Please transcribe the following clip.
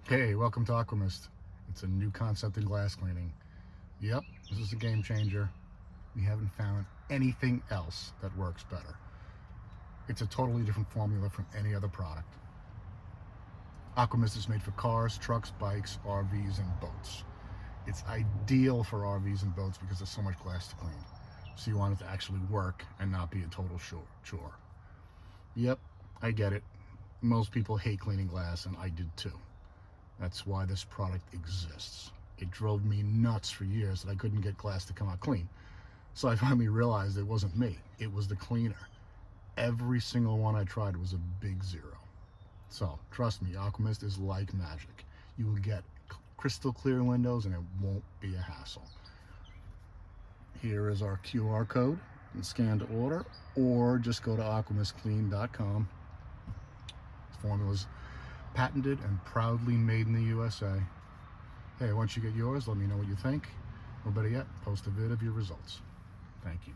Hey, welcome to Aquamist. It's a new concept in glass cleaning. Yep, this is a game changer. We haven't found anything else that works better. It's a totally different formula from any other product. Aquamist is made for cars, trucks, bikes, RVs, and boats. It's ideal for RVs and boats because there's so much glass to clean. So you want it to actually work and not be a total chore. Yep, I get it. Most people hate cleaning glass, and I did too. That's why this product exists. It drove me nuts for years that I couldn't get glass to come out clean. So I finally realized it wasn't me, it was the cleaner. Every single one I tried was a big zero. So trust me, Aquamist is like magic. You will get crystal clear windows and it won't be a hassle. Here is our QR code. You can scan to order or just go to aquamistclean.com. This formula is patented and proudly made in the USA. Hey, once you get yours, let me know what you think. Or better yet, post a vid of your results. Thank you.